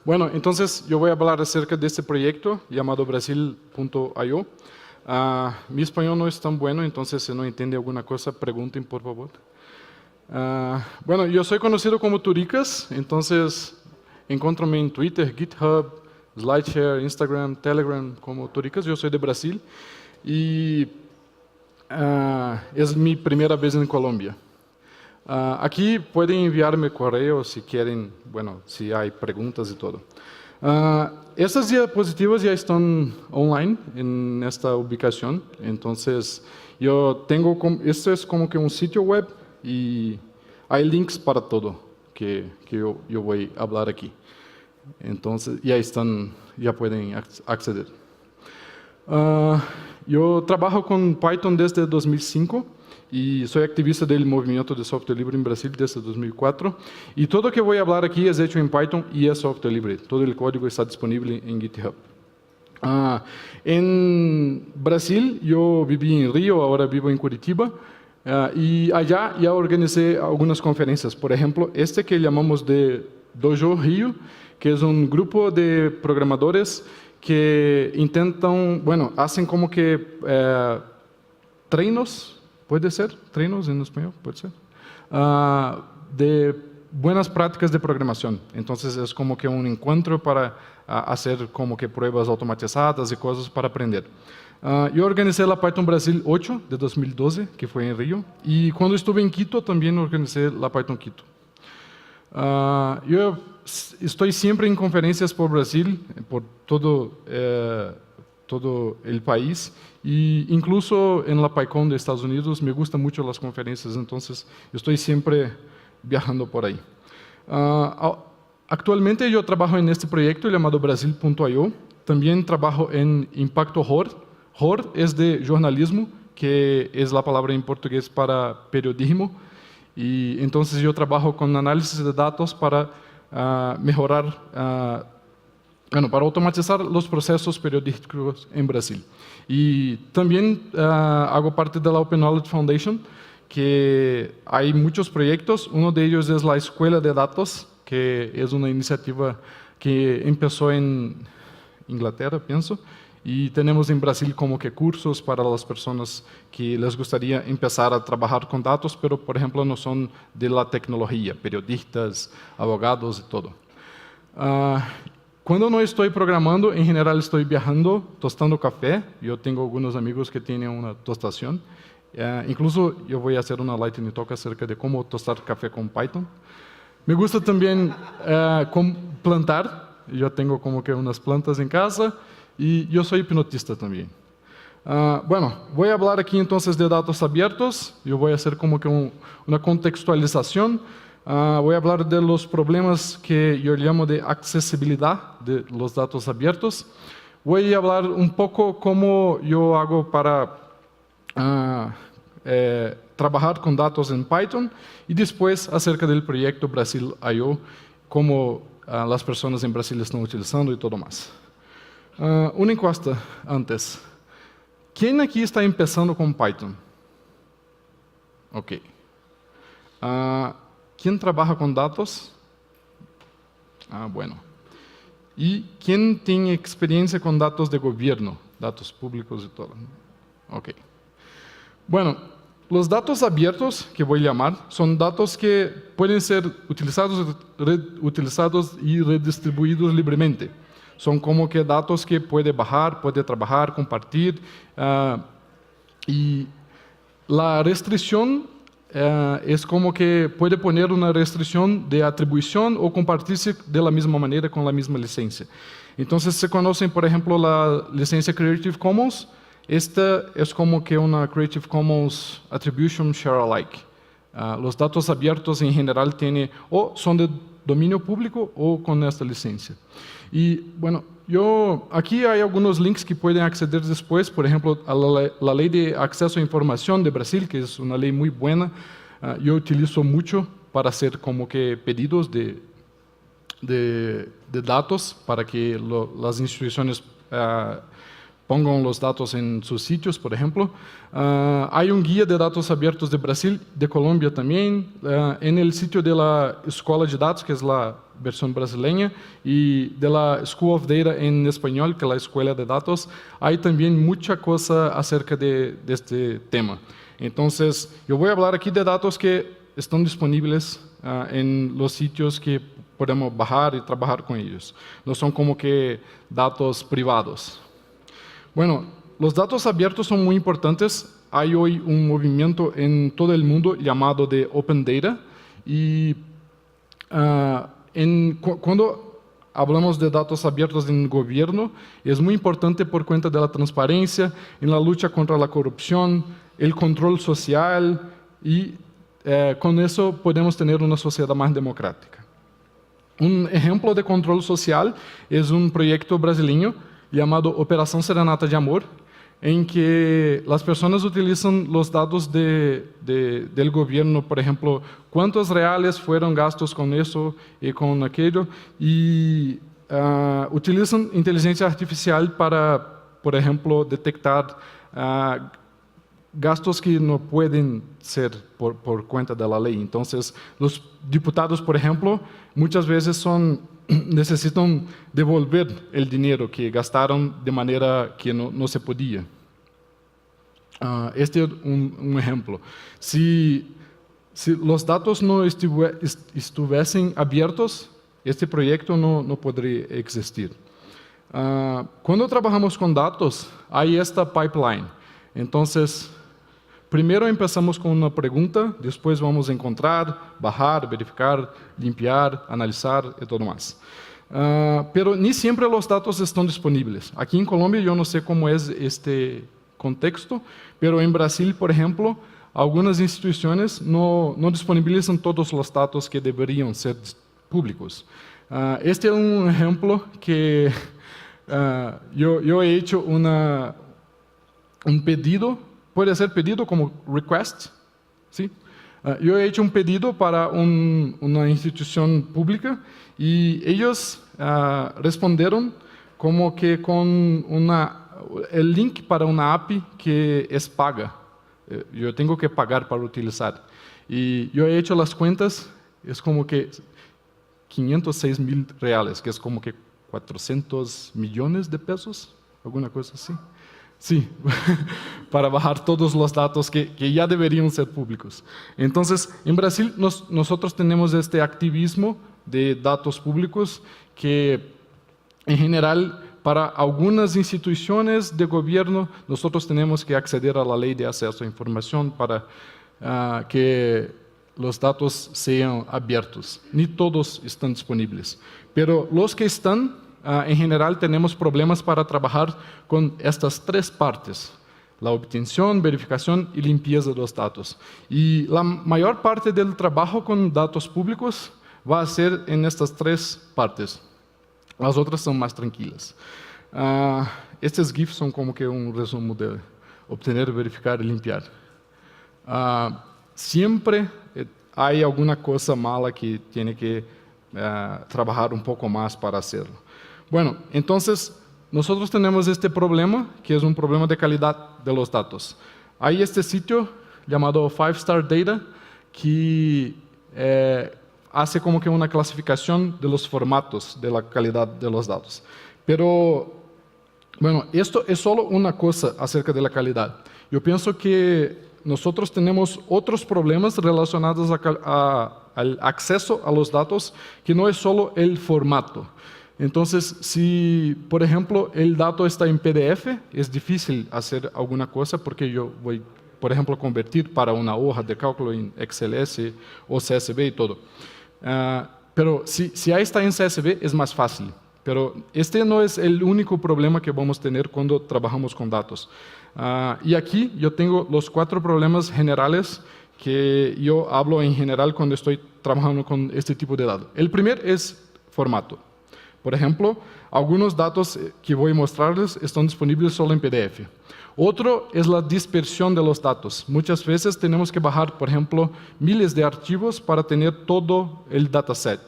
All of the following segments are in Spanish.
Bueno, entonces yo voy a hablar acerca de este proyecto llamado Brasil.io. Mi español no es tan bueno, entonces si no entiende alguna cosa, pregunten por favor. Bueno, yo soy conocido como Turicas, entonces encuéntrame en Twitter, GitHub, SlideShare, Instagram, Telegram como Turicas. Yo soy de Brasil y es mi primera vez en Colombia. Aquí pueden enviarme correo si quieren, bueno, si hay preguntas y todo. Estas diapositivas ya están online en esta ubicación, entonces yo tengo, esto es como que un sitio web y hay links para todo que yo voy a hablar aquí. Entonces ya están, ya pueden acceder. Yo trabajo con Python desde 2005. Y soy activista del movimiento de software libre en Brasil desde 2004. Y todo lo que voy a hablar aquí es hecho en Python y es software libre. Todo el código está disponible en GitHub. En Brasil, yo viví en Río, ahora vivo en Curitiba. Y allá ya organicé algunas conferencias. Por ejemplo, este que llamamos de Dojo Rio, que es un grupo de programadores que intentan, bueno, hacen como que treinos. ¿Puede ser? ¿Treinos en español? ¿Puede ser? De buenas prácticas de programación. Entonces es como que un encuentro para hacer como que pruebas automatizadas y cosas para aprender. Yo organicé la Python Brasil 8 de 2012, que fue en Río. Y cuando estuve en Quito también organicé la Python Quito. Yo estoy siempre en conferencias por Brasil, por todo el país, y incluso en la PyCon de Estados Unidos me gustan mucho las conferencias, entonces estoy siempre viajando por ahí. Actualmente yo trabajo en este proyecto llamado Brasil.io, también trabajo en Impacto HOR. HOR es de jornalismo, que es la palabra en portugués para periodismo, y entonces yo trabajo con análisis de datos para mejorar para automatizar los procesos periodísticos en Brasil. Y también hago parte de la Open Knowledge Foundation, que hay muchos proyectos. Uno de ellos es la Escuela de Datos, que es una iniciativa que empezó en Inglaterra, pienso, y tenemos en Brasil como que cursos para las personas que les gustaría empezar a trabajar con datos, pero por ejemplo no son de la tecnología, periodistas, abogados y todo. Cuando no estoy programando, en general estoy viajando, tostando café. Yo tengo algunos amigos que tienen una tostación. Incluso yo voy a hacer una Lightning Talk acerca de cómo tostar café con Python. Me gusta también plantar. Yo tengo como que unas plantas en casa y yo soy hipnotista también. Bueno, voy a hablar aquí entonces de datos abiertos. Yo voy a hacer como que una contextualización. Voy a hablar de los problemas que yo llamo de accesibilidad de los datos abiertos. Voy a hablar un poco cómo yo hago para trabajar con datos en Python y después acerca del proyecto Brasil.io, cómo las personas en Brasil están utilizando y todo más. Una encuesta antes. ¿Quién aquí está empezando con Python? Ok. ¿Quién trabaja con datos? Bueno. ¿Y quién tiene experiencia con datos de gobierno? Datos públicos y todo. Ok. Bueno, los datos abiertos, que voy a llamar, son datos que pueden ser utilizados y redistribuidos libremente. Son como que datos que puede bajar, puede trabajar, compartir. Y la restricción es como que puede poner una restricción de atribución o compartirse de la misma manera con la misma licencia. Entonces se conocen, por ejemplo, la licencia Creative Commons. Esta es como que una Creative Commons Attribution Share Alike. Los datos abiertos en general o son de dominio público o con esta licencia. Y bueno, aquí hay algunos links que pueden acceder después, por ejemplo, a la Ley de Acceso a Información de Brasil, que es una ley muy buena. Yo utilizo mucho para hacer como que pedidos de datos para que las instituciones pongan los datos en sus sitios, por ejemplo. Hay un guía de datos abiertos de Brasil, de Colombia también, en el sitio de la Escola de Datos, que es la versión brasileña, y de la School of Data en español, que es la Escuela de Datos. Hay también mucha cosa acerca de este tema. Entonces, yo voy a hablar aquí de datos que están disponibles en los sitios que podemos bajar y trabajar con ellos. No son como que datos privados. Bueno, los datos abiertos son muy importantes. Hay hoy un movimiento en todo el mundo llamado de Open Data. Y cuando hablamos de datos abiertos en el gobierno, es muy importante por cuenta de la transparencia, en la lucha contra la corrupción, el control social, y con eso podemos tener una sociedad más democrática. Un ejemplo de control social es un proyecto brasileño llamado Operación Serenata de Amor, en que las personas utilizan los datos del gobierno, por ejemplo, cuántos reales fueron gastos con eso y con aquello, y utilizan inteligencia artificial para, por ejemplo, detectar gastos que no pueden ser por cuenta de la ley. Entonces, los diputados, por ejemplo, muchas veces necesitan devolver el dinero que gastaron de manera que no se podía. Este es un ejemplo. Si los datos no estuviesen abiertos, este proyecto no podría existir. Cuando trabajamos con datos, hay esta pipeline. Entonces, primero empezamos con una pregunta, después vamos a encontrar, bajar, verificar, limpiar, analizar y todo más. Pero ni siempre los datos están disponibles. Aquí en Colombia yo no sé cómo es este contexto, pero en Brasil, por ejemplo, algunas instituciones no disponibilizan todos los datos que deberían ser públicos. Este es un ejemplo que yo he hecho un pedido, puede ser pedido como request, ¿sí? Yo he hecho un pedido para una institución pública y ellos respondieron como que con el link para una API que es paga. Yo tengo que pagar para utilizar. Y yo he hecho las cuentas, es como que 506,000 reales, que es como que 400 millones de pesos, alguna cosa así. Sí, para bajar todos los datos que ya deberían ser públicos. Entonces, en Brasil nosotros tenemos este activismo de datos públicos que, en general, para algunas instituciones de gobierno, nosotros tenemos que acceder a la ley de acceso a información para que los datos sean abiertos. Ni todos están disponibles, pero los que están, en general, tenemos problemas para trabajar con estas tres partes: la obtención, verificación y limpieza de los datos. Y la mayor parte del trabajo con datos públicos va a ser en estas tres partes. Las otras son más tranquilas. Estos GIFs son como que un resumen de obtener, verificar y limpiar. Siempre hay alguna cosa mala que tiene que trabajar un poco más para hacerlo. Bueno, entonces nosotros tenemos este problema, que es un problema de calidad de los datos. Hay este sitio llamado 5-Star Data que hace como que una clasificación de los formatos de la calidad de los datos. Pero, bueno, esto es solo una cosa acerca de la calidad. Yo pienso que nosotros tenemos otros problemas relacionados al acceso a los datos, que no es solo el formato. Entonces, si, por ejemplo, el dato está en PDF, es difícil hacer alguna cosa porque yo voy, por ejemplo, convertir para una hoja de cálculo en XLS o CSV y todo. Pero si ahí está en CSV, es más fácil. Pero este no es el único problema que vamos a tener cuando trabajamos con datos. Y aquí yo tengo los 4 problemas generales que yo hablo en general cuando estoy trabajando con este tipo de datos. El primero es formato. Por ejemplo, algunos datos que voy a mostrarles están disponibles solo en PDF. Otro es la dispersión de los datos. Muchas veces tenemos que bajar, por ejemplo, miles de archivos para tener todo el dataset.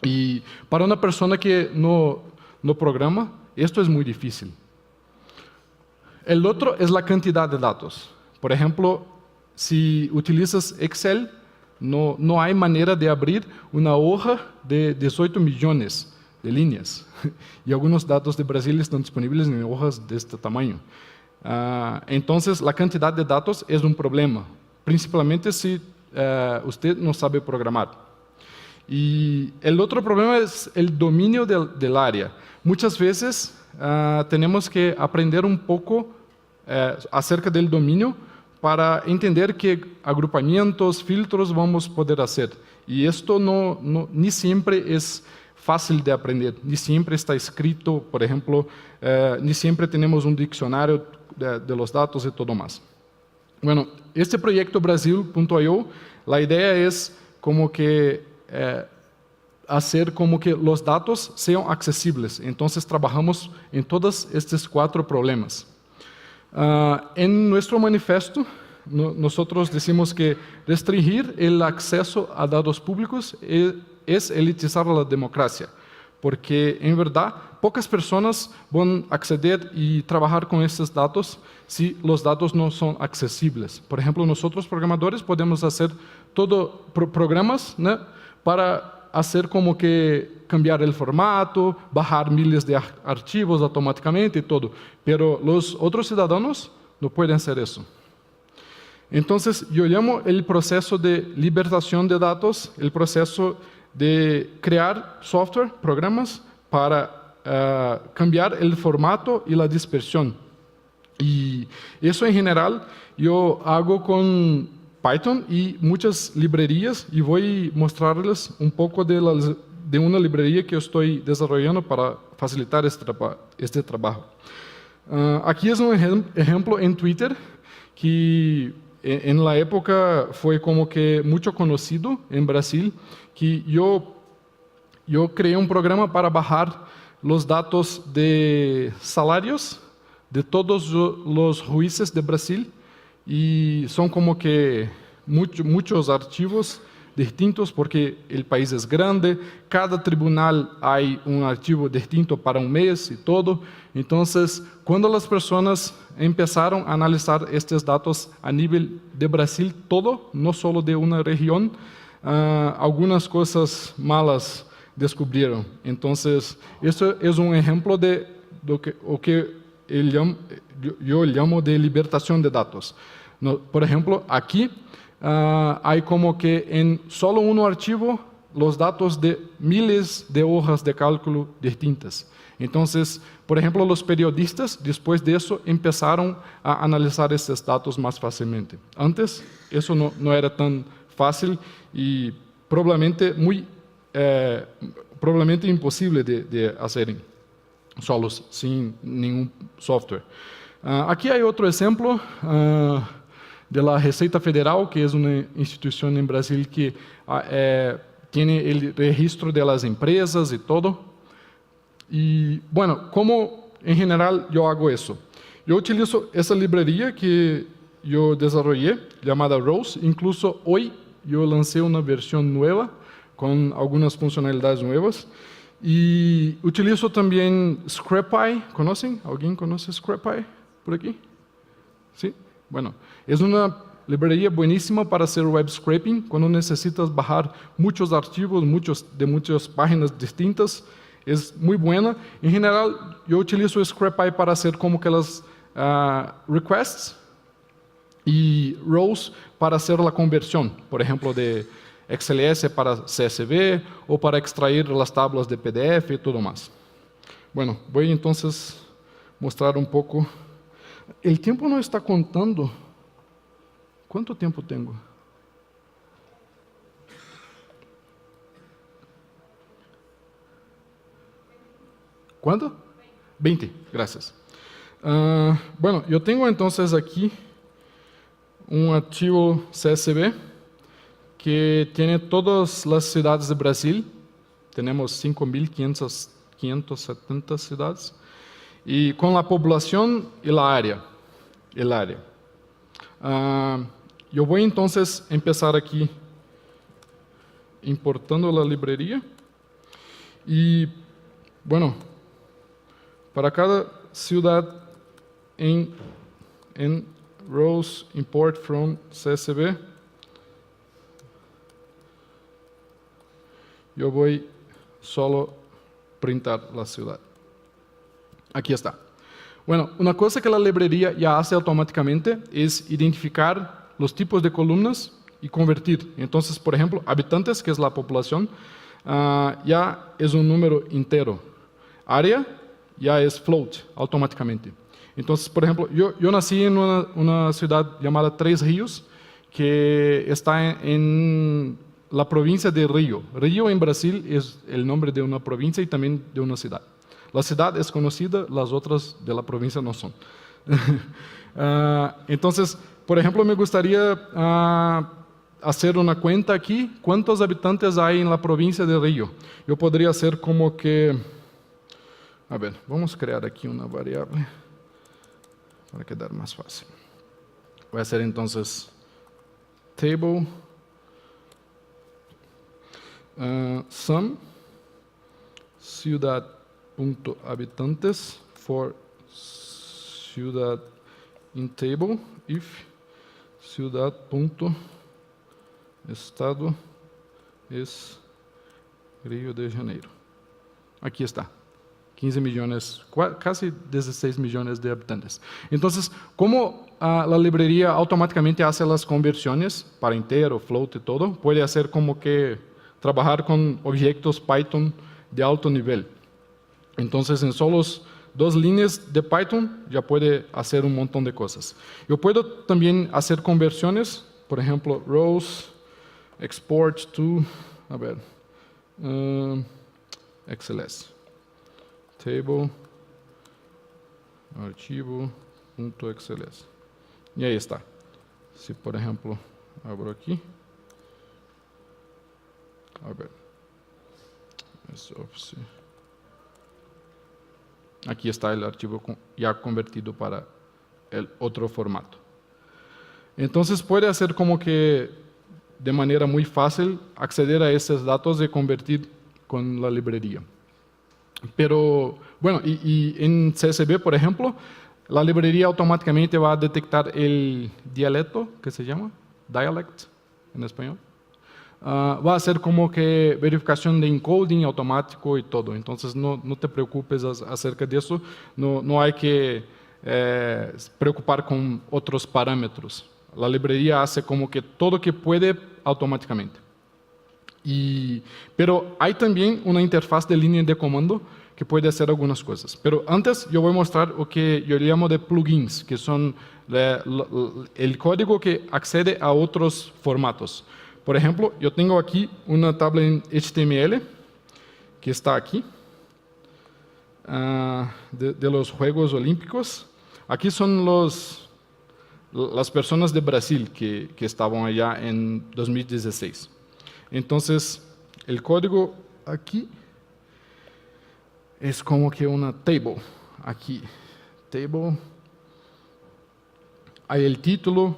Y para una persona que no programa, esto es muy difícil. El otro es la cantidad de datos. Por ejemplo, si utilizas Excel, no hay manera de abrir una hoja de 18 millones de líneas. Y algunos datos de Brasil están disponibles en hojas de este tamaño. Entonces, la cantidad de datos es un problema, principalmente si usted no sabe programar. Y el otro problema es el dominio del área. Muchas veces tenemos que aprender un poco acerca del dominio para entender qué agrupamientos, filtros vamos a poder hacer. Y esto ni siempre es fácil de aprender, ni siempre está escrito, por ejemplo, ni siempre tenemos un diccionario de los datos y todo más. Bueno, este proyecto Brasil.io, la idea es como que hacer como que los datos sean accesibles. Entonces trabajamos en todos estos 4 problemas. En nuestro manifiesto, nosotros decimos que restringir el acceso a datos públicos es elitizar la democracia, porque en verdad pocas personas van a acceder y trabajar con estos datos si los datos no son accesibles. Por ejemplo, nosotros programadores podemos hacer programas, ¿no?, para hacer como que cambiar el formato, bajar miles de archivos automáticamente y todo, pero los otros ciudadanos no pueden hacer eso. Entonces, yo llamo el proceso de libertación de datos, el proceso de crear software, programas, para cambiar el formato y la dispersión. Y eso en general yo hago con Python y muchas librerías, y voy a mostrarles un poco de una librería que yo estoy desarrollando para facilitar este trabajo. Aquí es un ejemplo en Twitter que en la época fue como que mucho conocido en Brasil, que yo creé un programa para bajar los datos de salarios de todos los jueces de Brasil, y son como que muchos archivos distintos porque el país es grande, cada tribunal hay un archivo distinto para un mes y todo. Entonces, cuando las personas empezaron a analizar estos datos a nivel de Brasil todo, no solo de una región, algunas cosas malas descubrieron. Entonces, esto es un ejemplo de lo que yo llamo de libertación de datos. Por ejemplo, aquí hay como que en solo un archivo los datos de miles de hojas de cálculo distintas. Entonces, por ejemplo, los periodistas después de eso empezaron a analizar estos datos más fácilmente. Antes eso no era tan fácil y probablemente imposible de hacer solos, sin ningún software. Aquí hay otro ejemplo de la Receita Federal, que es una institución en Brasil que tiene el registro de las empresas y todo. Y bueno, ¿cómo en general yo hago eso? Yo utilizo esa librería que yo desarrollé, llamada Rose. Incluso hoy yo lancé una versión nueva con algunas funcionalidades nuevas. Y utilizo también ScrapEye. ¿Conocen? ¿Alguien conoce ScrapEye por aquí? ¿Sí? Bueno, es una librería buenísima para hacer web scraping cuando necesitas bajar muchos archivos, de muchas páginas distintas. Es muy buena. En general, yo utilizo ScrapEye para hacer como que las requests, y Rose para hacer la conversión, por ejemplo, de XLS para CSV o para extraer las tablas de PDF y todo más. Bueno, voy entonces a mostrar un poco. El tiempo no está contando. ¿Cuánto tiempo tengo? ¿Cuánto? 20, gracias. Bueno, yo tengo entonces aquí un archivo CSV que tiene todas las ciudades de Brasil. Tenemos 5.500 570 ciudades. Y con la población y el área. Yo voy entonces a empezar aquí importando la librería. Y bueno, para cada ciudad en rows import from CSV, yo voy solo printar la ciudad. Aquí está. Bueno, una cosa que la librería ya hace automáticamente es identificar los tipos de columnas y convertir. Entonces, por ejemplo, habitantes, que es la población, ya es un número entero. Área ya es float automáticamente. Entonces, por ejemplo, yo nací en una ciudad llamada Tres Ríos, que está en la provincia de Río. Río en Brasil es el nombre de una provincia y también de una ciudad. La ciudad es conocida, las otras de la provincia no son. Entonces, por ejemplo, me gustaría hacer una cuenta aquí. ¿Cuántos habitantes hay en la provincia de Río? Yo podría hacer como que... A ver, vamos a crear aquí una variable para quedar más fácil. Voy a hacer entonces table sum ciudad.habitantes for ciudad in table if ciudad.estado es Río de Janeiro. Aquí está. 15 millones, casi 16 millones de habitantes. Entonces, como la librería automáticamente hace las conversiones para entero, float y todo, puede hacer como que trabajar con objetos Python de alto nivel. Entonces, en solo 2 líneas de Python ya puede hacer un montón de cosas. Yo puedo también hacer conversiones, por ejemplo, rows, export to, a ver, XLS. Table, archivo.xls. Y ahí está. Si, por ejemplo, abro aquí. A ver. Aquí está el archivo ya convertido para el otro formato. Entonces puede hacer como que de manera muy fácil acceder a esos datos y convertir con la librería. Pero, bueno, y en CSV, por ejemplo, la librería automáticamente va a detectar el dialecto, que se llama, dialect en español. Va a hacer como que verificación de encoding automático y todo. Entonces, no te preocupes acerca de eso. No hay que preocupar con otros parámetros. La librería hace como que todo que puede automáticamente. Pero hay también una interfaz de línea de comando que puede hacer algunas cosas. Pero antes yo voy a mostrar lo que yo llamo de plugins, que son el código que accede a otros formatos. Por ejemplo, yo tengo aquí una tabla en HTML que está aquí, de los Juegos Olímpicos. Aquí son las personas de Brasil que estaban allá en 2016. Entonces, el código aquí es como que una table. Aquí, table. Hay el título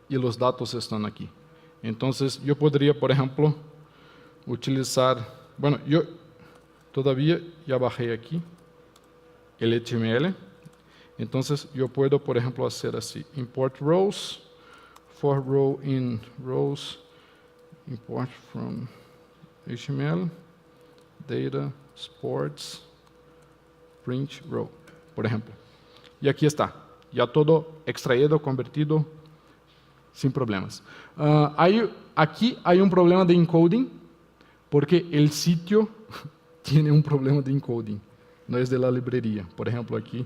y los datos están aquí. Entonces, yo podría, por ejemplo, utilizar... Bueno, yo todavía ya bajé aquí el HTML. Entonces, yo puedo, por ejemplo, hacer así. Import rows, for row in rows, import from HTML, data, sports, print row, por ejemplo. Y aquí está, ya todo extraído, convertido, sin problemas. Aquí hay un problema de encoding, porque el sitio tiene un problema de encoding, no es de la librería. Por ejemplo, aquí,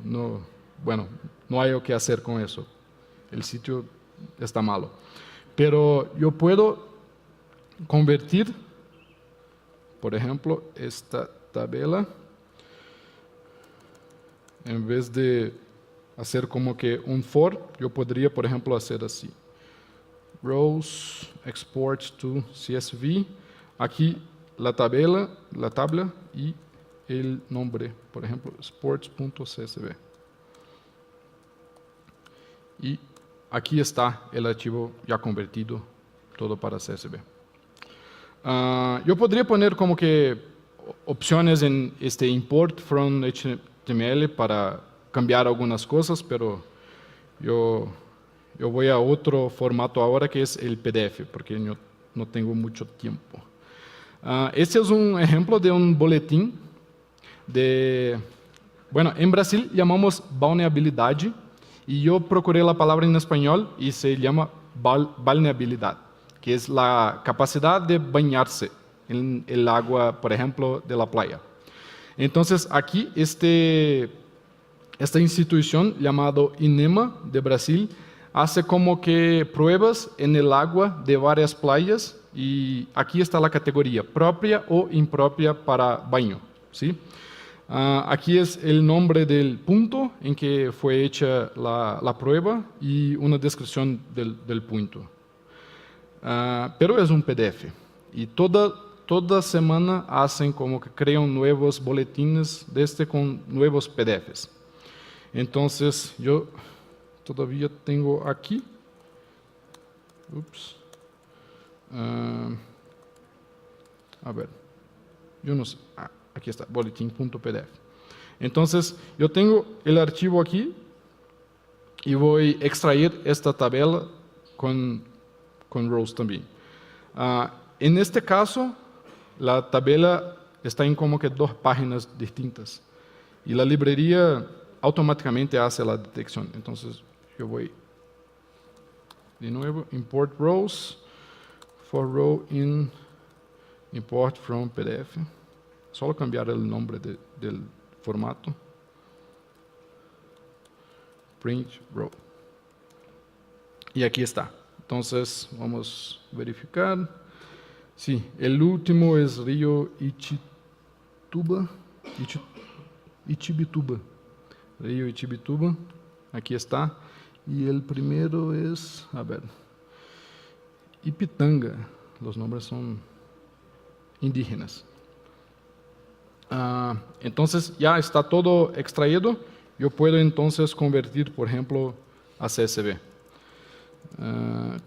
no hay o que hacer con eso. El sitio está malo. Pero yo puedo convertir, por ejemplo, esta tabla, en vez de hacer como que un for, yo podría, por ejemplo, hacer así. Rows, export to CSV. Aquí la tabla y el nombre, por ejemplo, sports.csv. Y aquí está el archivo ya convertido, todo para CSV. Yo podría poner como que opciones en este import from HTML para cambiar algunas cosas, pero yo voy a otro formato ahora que es el PDF, porque yo no tengo mucho tiempo. Este es un ejemplo de un boletín bueno, en Brasil llamamos balneabilidade y yo procuré la palabra en español y se llama balneabilidad, que es la capacidad de bañarse en el agua, por ejemplo, de la playa. Entonces, aquí esta institución llamada INEMA de Brasil hace como que pruebas en el agua de varias playas y aquí está la categoría, propia o impropia para baño, ¿sí? Aquí es el nombre del punto en que fue hecha la prueba y una descripción del punto. Pero es un PDF y toda semana hacen como que crean nuevos boletines con nuevos PDFs. Entonces yo todavía tengo aquí. Ups. A ver, yo no sé. Aquí está, boletín.pdf. Entonces, yo tengo el archivo aquí y voy a extraer esta tabla con rows también. En este caso, la tabla está en como que 2 páginas distintas y la librería automáticamente hace la detección. Entonces, yo voy de nuevo, import rows, for row in import from PDF. Solo cambiar el nombre del formato. Print row. Y aquí está. Entonces, vamos a verificar. Sí, el último es Río Ichibituba. Río Ichibituba. Aquí está. Y el primero es, a ver, Ipitanga. Los nombres son indígenas. Entonces ya está todo extraído. Yo puedo entonces convertir, por ejemplo, a CSV.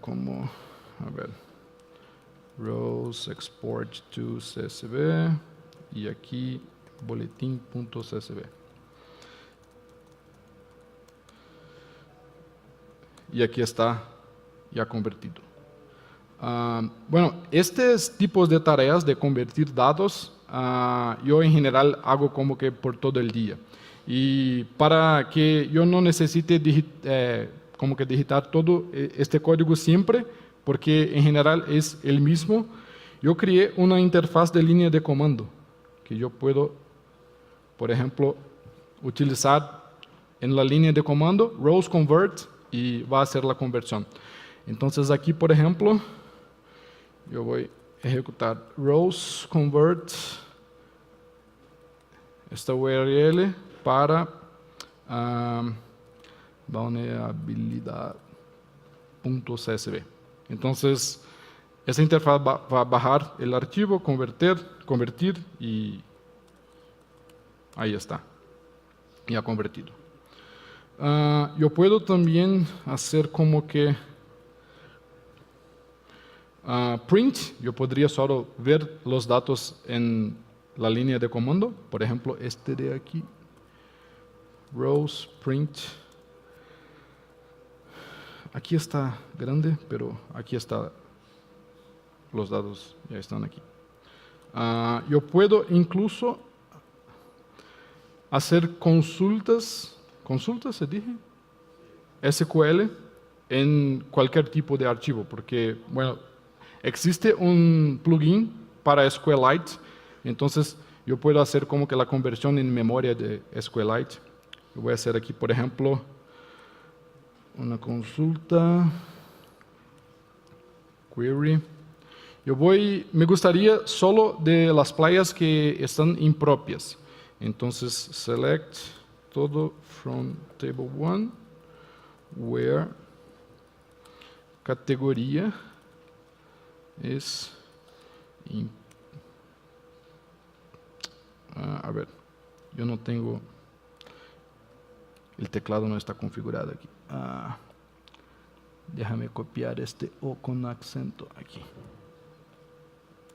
Como, a ver, rows export to CSV y aquí boletín.csv. Y aquí está ya convertido. Bueno, estos tipos de tareas de convertir datos, yo en general hago como que por todo el día. Y para que yo no necesite como que digitar todo este código siempre, porque en general es el mismo, yo creé una interfaz de línea de comando que yo puedo, por ejemplo, utilizar en la línea de comando rows convert y va a hacer la conversión. Entonces aquí, por ejemplo, yo voy a ejecutar rows convert esta URL para vulnerabilidad.csv. Entonces, esa interfaz va a bajar el archivo, convertir y ahí está, ya convertido. Yo puedo también hacer como que print, yo podría solo ver los datos en la línea de comando, por ejemplo, este de aquí, rows print. Aquí está grande, pero aquí está, los datos ya están aquí. Yo puedo incluso hacer consultas se dije, SQL en cualquier tipo de archivo, porque, bueno, existe un plugin para SQLite, entonces yo puedo hacer como que la conversión en memoria de SQLite. Yo voy a hacer aquí, por ejemplo, una consulta, query. Me gustaría solo de las playas que están impropias. Entonces, select todo from table 1, where categoría es A ver, yo no tengo... El teclado no está configurado aquí. Déjame copiar este O con acento aquí.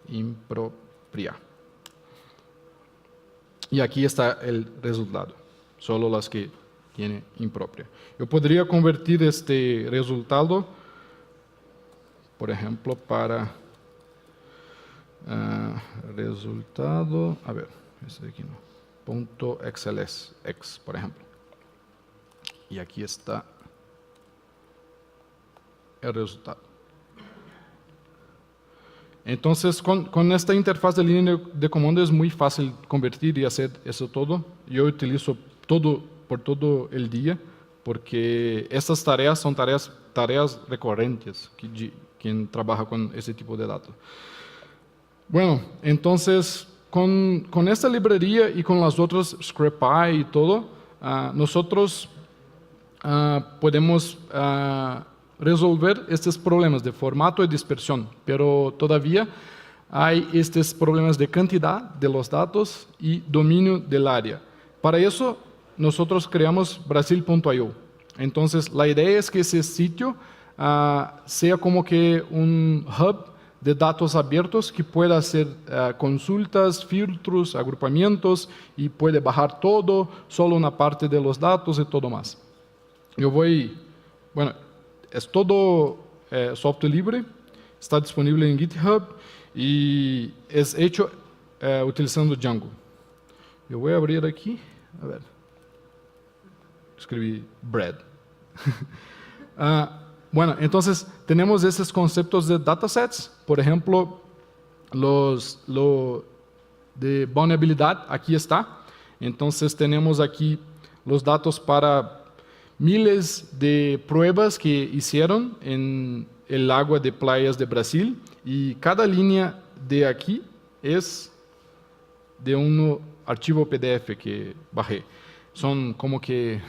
Impropia. Y aquí está el resultado. Solo las que tiene impropia. Yo podría convertir este resultado, por ejemplo, para resultado, a ver, este de aquí no, punto .xls, por ejemplo. Y aquí está el resultado. Entonces, con esta interfaz de línea de comando es muy fácil convertir y hacer eso todo. Yo utilizo por todo el día, porque estas tareas son tareas recurrentes quien trabaja con ese tipo de datos. Bueno, entonces, con esta librería y con las otras, ScriptPy y todo, nosotros podemos resolver estos problemas de formato y dispersión, pero todavía hay estos problemas de cantidad de los datos y dominio del área. Para eso, nosotros creamos Brasil.io. Entonces, la idea es que ese sitio sea como que un hub de datos abiertos que pueda hacer consultas, filtros, agrupamientos y puede bajar todo, solo una parte de los datos y todo más. Bueno, es todo software libre, está disponible en GitHub y es hecho utilizando Django. Yo voy a abrir aquí, a ver, escribí bread. Bueno, entonces tenemos esos conceptos de datasets, por ejemplo, lo de vulnerabilidad, aquí está. Entonces tenemos aquí los datos para miles de pruebas que hicieron en el agua de playas de Brasil y cada línea de aquí es de un archivo PDF que bajé. Son como que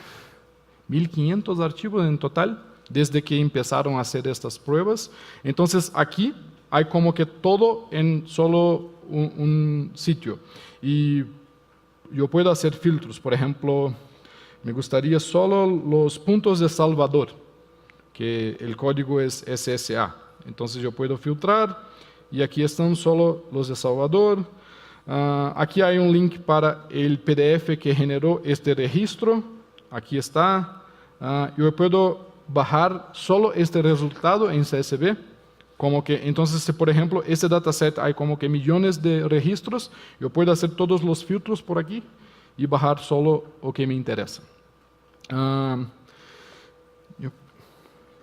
1500 archivos en total desde que empezaron a hacer estas pruebas. Entonces aquí hay como que todo en solo un sitio y yo puedo hacer filtros, por ejemplo, me gustaría solo los puntos de Salvador, que el código es SSA. Entonces yo puedo filtrar y aquí están solo los de Salvador. Aquí hay un link para el PDF que generó este registro. Aquí está. Yo puedo bajar solo este resultado en CSV. Como que, entonces, si por ejemplo, este dataset hay como que millones de registros, yo puedo hacer todos los filtros por aquí y bajar solo lo que me interesa. Yo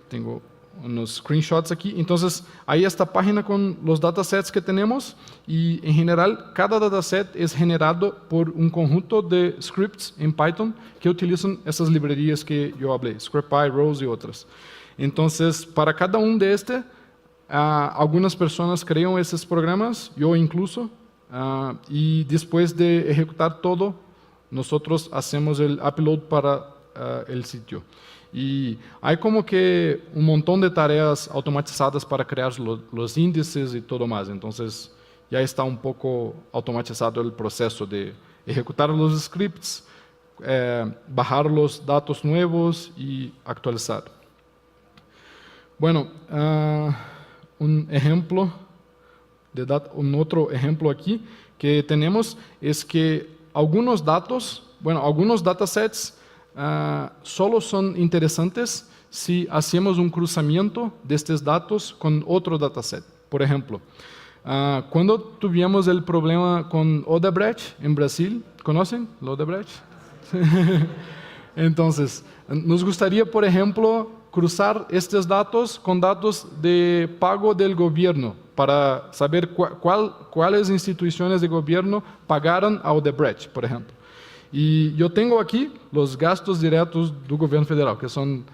tengo unos screenshots aquí. Entonces, hay esta página con los datasets que tenemos y en general cada dataset es generado por un conjunto de scripts en Python que utilizan esas librerías que yo hablé, ScriptPy, Rose y otras. Entonces, para cada uno de algunas personas crean esos programas, yo incluso, y después de ejecutar todo, nosotros hacemos el upload para el sitio. Y hay como que un montón de tareas automatizadas para crear los índices y todo más. Entonces, ya está un poco automatizado el proceso de ejecutar los scripts, bajar los datos nuevos y actualizar. Bueno, un otro ejemplo aquí que tenemos es que algunos datasets solo son interesantes si hacemos un cruzamiento de estos datos con otro dataset. Por ejemplo, cuando tuvimos el problema con Odebrecht en Brasil, ¿conocen Odebrecht? Entonces, nos gustaría, por ejemplo, cruzar estos datos con datos de pago del gobierno para saber cuáles instituciones de gobierno pagaron a Odebrecht, por ejemplo. Y yo tengo aquí los gastos directos del gobierno federal, que son,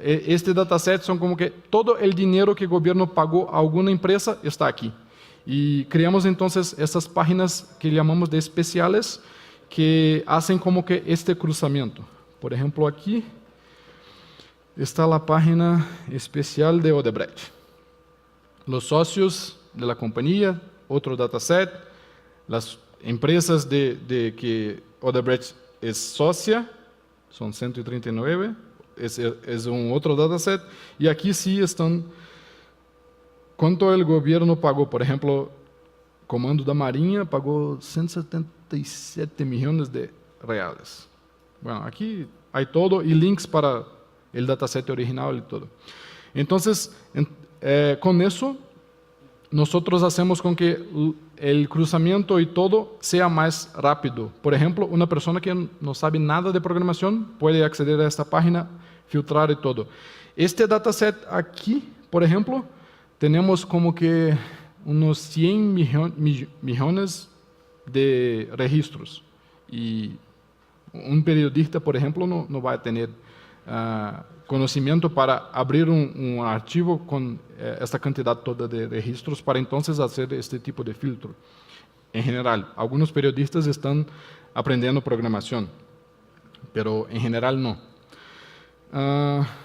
este dataset son como que todo el dinero que el gobierno pagó a alguna empresa está aquí. Y creamos entonces estas páginas que llamamos de especiales, que hacen como que este cruzamiento. Por ejemplo, aquí está la página especial de Odebrecht. Los socios de la compañía, otro dataset, las empresas de que Odebrecht es socia, son 139, es un otro dataset, y aquí sí están cuánto el gobierno pagó. Por ejemplo, Comando da Marinha pagó 177 millones de reales. Bueno, aquí hay todo y links para el dataset original y todo. Entonces, con eso, nosotros hacemos con que el cruzamiento y todo sea más rápido. Por ejemplo, una persona que no sabe nada de programación puede acceder a esta página, filtrar y todo. Este dataset aquí, por ejemplo, tenemos como que unos 100 millones de registros. Y un periodista, por ejemplo, no va a tener conocimiento para abrir un archivo con esta cantidad toda de registros para entonces hacer este tipo de filtro. En general, algunos periodistas están aprendiendo programación, pero en general no.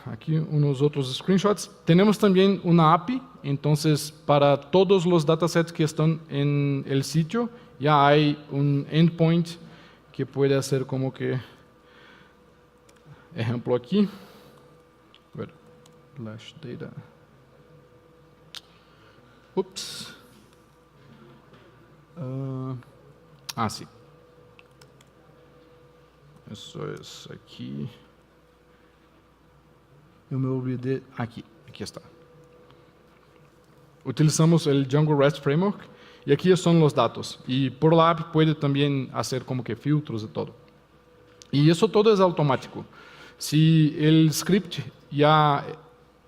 Aquí unos otros screenshots. Tenemos también una API, entonces para todos los datasets que están en el sitio ya hay un endpoint que puede hacer como que, ejemplo aquí, Flash data. Ups. Sí. Eso es aquí. Yo me olvidé. Aquí está. Utilizamos el Django REST Framework y aquí son los datos. Y por la API puede también hacer como que filtros y todo. Y eso todo es automático. Si el script ya,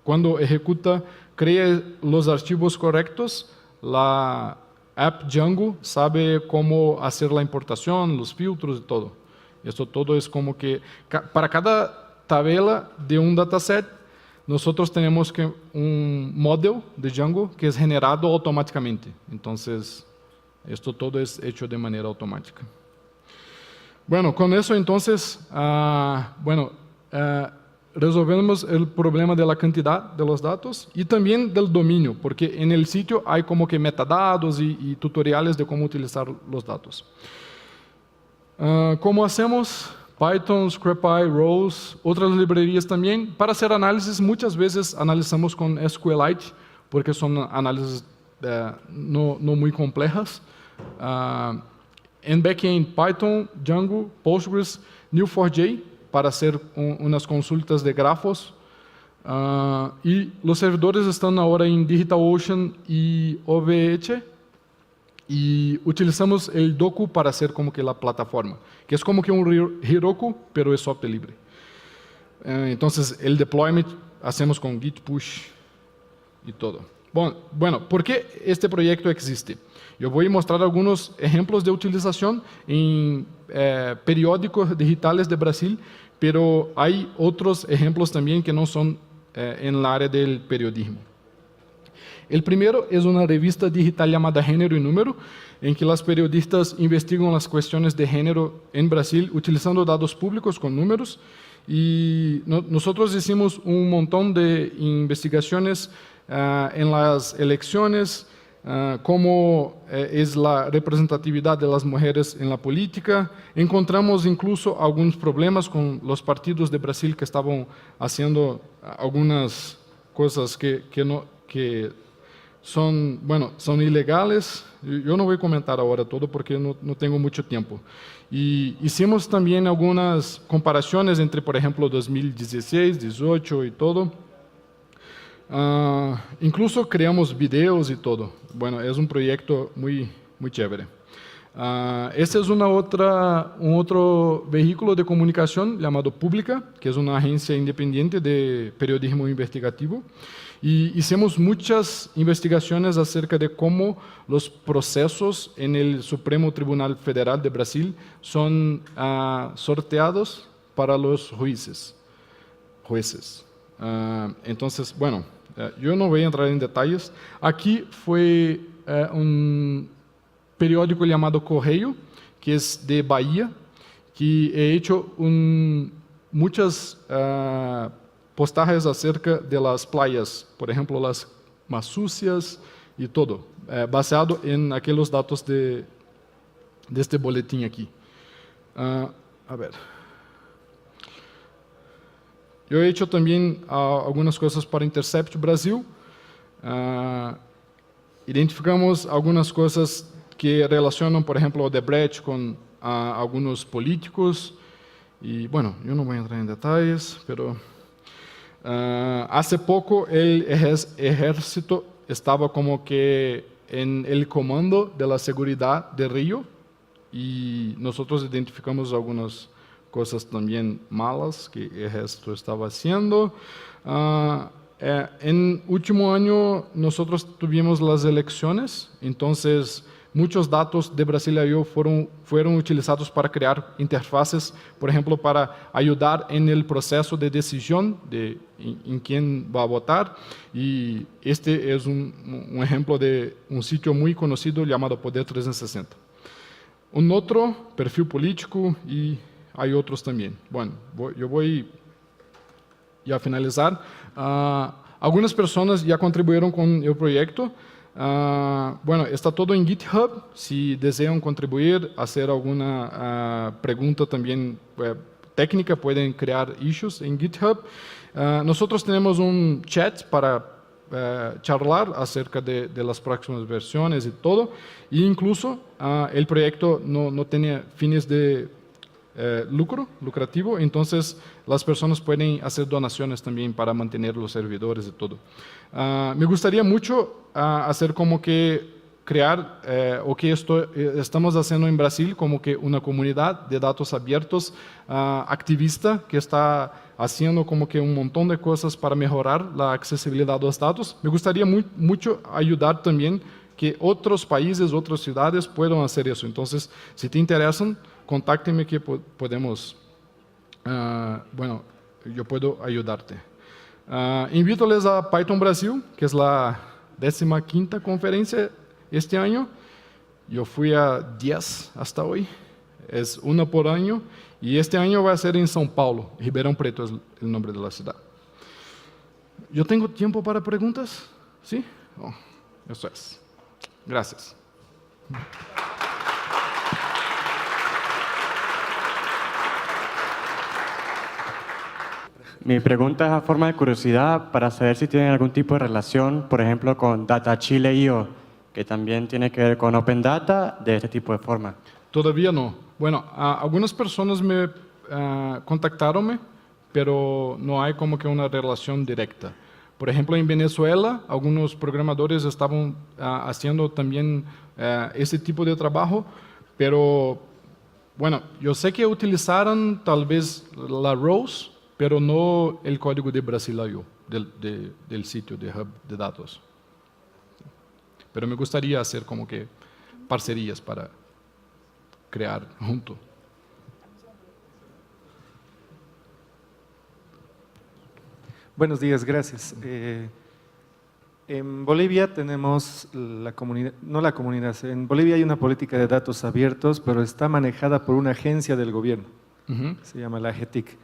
cuando ejecuta, crea los archivos correctos, la app Django sabe cómo hacer la importación, los filtros y todo. Esto todo es como que, para cada tabla de un dataset, nosotros tenemos que un modelo de Django que es generado automáticamente. Entonces, esto todo es hecho de manera automática. Bueno, con eso entonces, resolvemos el problema de la cantidad de los datos y también del dominio, porque en el sitio hay como que metadatos y tutoriales de cómo utilizar los datos. ¿Cómo hacemos? Python, Scrappy, Rows, otras librerías también. Para hacer análisis, muchas veces analizamos con SQLite, porque son análisis no muy complejas. En backend, Python, Django, Postgres, Neo4j, para hacer unas consultas de grafos. Y los servidores están ahora en DigitalOcean y OVH. Y utilizamos el Docker para hacer como que la plataforma, que es como que un Heroku, pero es software libre. Entonces, el deployment hacemos con Git push y todo. Bueno, ¿por qué este proyecto existe? Yo voy a mostrar algunos ejemplos de utilización en periódicos digitales de Brasil, pero hay otros ejemplos también que no son en el área del periodismo. El primero es una revista digital llamada Género y Número, en que las periodistas investigan las cuestiones de género en Brasil utilizando datos públicos con números. Y nosotros hicimos un montón de investigaciones en las elecciones, cómo es la representatividad de las mujeres en la política. Encontramos incluso algunos problemas con los partidos de Brasil que estaban haciendo algunas cosas que son ilegales. Yo no voy a comentar ahora todo porque no tengo mucho tiempo. Y hicimos también algunas comparaciones entre, por ejemplo, 2016, 2018 y todo. Incluso creamos videos y todo. Bueno, es un proyecto muy chévere. Este es un otro vehículo de comunicación llamado Pública, que es una agencia independiente de periodismo investigativo. Y hicimos muchas investigaciones acerca de cómo los procesos en el Supremo Tribunal Federal de Brasil son sorteados para los jueces. Entonces, bueno, yo no voy a entrar en detalles. Aquí fue un periódico llamado Correio, que es de Bahía, que he hecho muchas postajes acerca de las playas, por ejemplo, las más sucias y todo, basado en aquellos datos de de este boletín aquí. A ver. Yo he hecho también algunas cosas para Intercept Brasil. Identificamos algunas cosas que relacionan, por ejemplo, Odebrecht con algunos políticos. Y bueno, yo no voy a entrar en detalles, pero hace poco el ejército estaba como que en el comando de la seguridad de Río y nosotros identificamos algunas cosas también malas que el ejército estaba haciendo. En último año nosotros tuvimos las elecciones, entonces muchos datos de Brasilia.io fueron utilizados para crear interfaces, por ejemplo, para ayudar en el proceso de decisión de en quién va a votar. Y este es un ejemplo de un sitio muy conocido llamado Poder 360. Un otro, perfil político, y hay otros también. Bueno, yo voy ya a finalizar. Algunas personas ya contribuyeron con el proyecto. Bueno, está todo en GitHub. Si desean contribuir, hacer alguna pregunta también técnica, pueden crear issues en GitHub. Nosotros tenemos un chat para charlar acerca de las próximas versiones y todo. E incluso el proyecto no tiene fines de lucrativo, entonces las personas pueden hacer donaciones también para mantener los servidores y todo. Me gustaría mucho hacer como que crear o que estamos haciendo en Brasil como que una comunidad de datos abiertos activista que está haciendo como que un montón de cosas para mejorar la accesibilidad de los datos. Me gustaría mucho ayudar también que otros países, otras ciudades puedan hacer eso. Entonces, si te interesan, contácteme que podemos, bueno, yo puedo ayudarte. Invito-les a Python Brasil, que es la 15ª conferencia este año. Yo fui a 10 hasta hoy, es una por año, y este año va a ser en São Paulo, Ribeirão Preto es el nombre de la ciudad. ¿Yo tengo tiempo para preguntas? ¿Sí? Oh, eso es. Gracias. Mi pregunta es a forma de curiosidad para saber si tienen algún tipo de relación, por ejemplo, con DataChile.io, que también tiene que ver con Open Data de este tipo de forma. Todavía no. Bueno, algunas personas me contactaron, pero no hay como que una relación directa. Por ejemplo, en Venezuela, algunos programadores estaban haciendo también ese tipo de trabajo, pero bueno, yo sé que utilizaron tal vez la ROSE, pero no el código de Brasilia.io, del sitio de hub de datos. Pero me gustaría hacer como que parcerías para crear junto. Buenos días, gracias. En Bolivia tenemos la comunidad, no la comunidad, en Bolivia hay una política de datos abiertos, pero está manejada por una agencia del gobierno, se llama la AGETIC.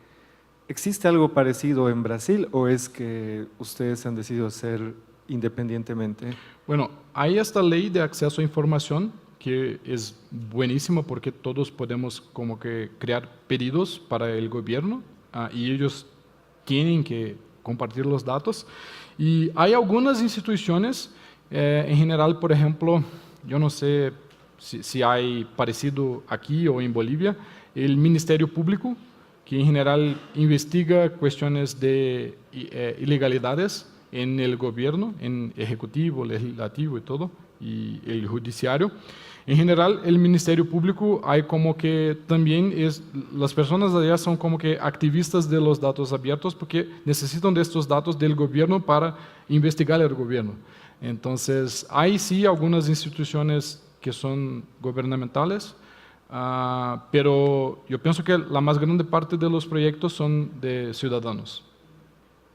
¿Existe algo parecido en Brasil o es que ustedes han decidido hacer independientemente? Bueno, hay esta ley de acceso a información que es buenísima porque todos podemos como que crear pedidos para el gobierno y ellos tienen que compartir los datos. Y hay algunas instituciones, en general, por ejemplo, yo no sé si hay parecido aquí o en Bolivia, el Ministerio Público, que en general investiga cuestiones de ilegalidades en el gobierno, en ejecutivo, legislativo y todo, y el judiciario. En general, el Ministerio Público hay como que también las personas allá son como que activistas de los datos abiertos porque necesitan de estos datos del gobierno para investigar el gobierno. Entonces, hay sí algunas instituciones que son gubernamentales, pero yo pienso que la más grande parte de los proyectos son de ciudadanos.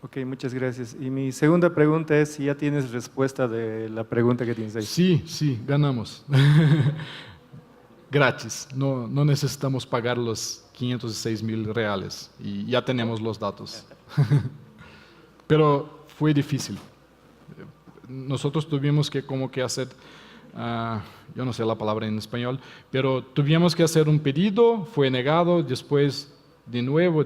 Ok, muchas gracias. Y mi segunda pregunta es si ya tienes respuesta de la pregunta que tienes ahí. Sí, ganamos. Gratis, no necesitamos pagar los 506.000 reales y ya tenemos los datos. Pero fue difícil. Nosotros tuvimos que como que hacer yo no sé la palabra en español, pero tuvimos que hacer un pedido, fue negado, después de nuevo,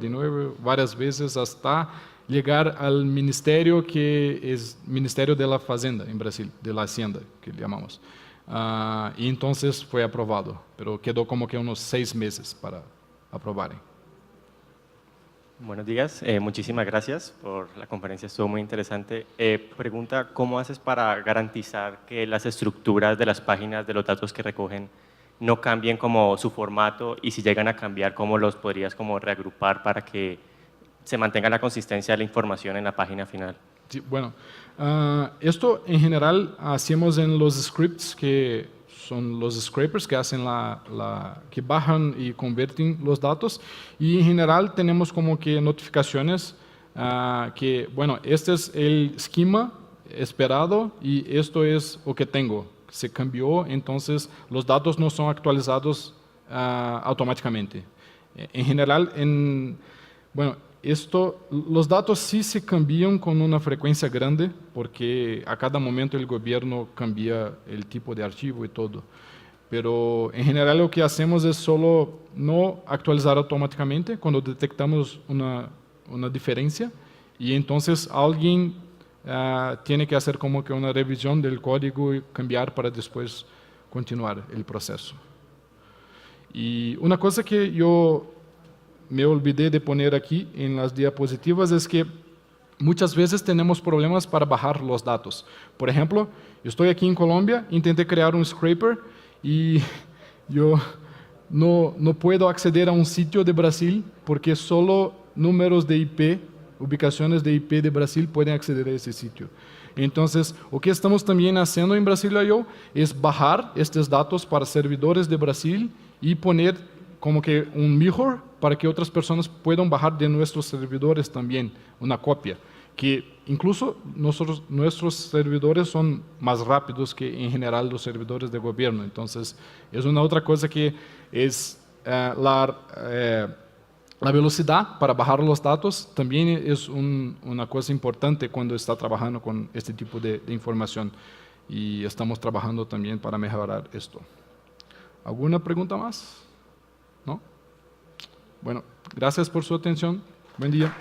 varias veces hasta llegar al ministerio que es Ministerio de la Fazenda en Brasil, de la Hacienda, que llamamos. Y entonces fue aprobado, pero quedó como que unos 6 meses para aprobar. Buenos días, muchísimas gracias por la conferencia, estuvo muy interesante. Pregunta, ¿cómo haces para garantizar que las estructuras de las páginas, de los datos que recogen, no cambien como su formato y si llegan a cambiar, cómo los podrías como reagrupar para que se mantenga la consistencia de la información en la página final? Sí, bueno, esto en general hacemos en los scripts que son los scrapers que hacen que bajan y convierten los datos, y en general tenemos como que notificaciones que, bueno, este es el esquema esperado y esto es lo que tengo, se cambió, entonces los datos no son actualizados automáticamente. En general, bueno, los datos sí se cambian con una frecuencia grande porque a cada momento el gobierno cambia el tipo de archivo y todo. Pero en general lo que hacemos es solo no actualizar automáticamente cuando detectamos una diferencia, y entonces alguien tiene que hacer como que una revisión del código y cambiar para después continuar el proceso. Y una cosa que yo me olvidé de poner aquí en las diapositivas es que muchas veces tenemos problemas para bajar los datos. Por ejemplo, yo estoy aquí en Colombia, intenté crear un scraper y yo no puedo acceder a un sitio de Brasil porque solo números de IP, ubicaciones de IP de Brasil pueden acceder a ese sitio. Entonces, lo que estamos también haciendo en Brasil.io es bajar estos datos para servidores de Brasil y poner como que un mirror para que otras personas puedan bajar de nuestros servidores también una copia, que incluso nuestros servidores son más rápidos que en general los servidores de gobierno. Entonces, es una otra cosa que es la velocidad para bajar los datos también es una cosa importante cuando está trabajando con este tipo de información, y estamos trabajando también para mejorar esto. ¿Alguna pregunta más? ¿No? Bueno, gracias por su atención. Buen día.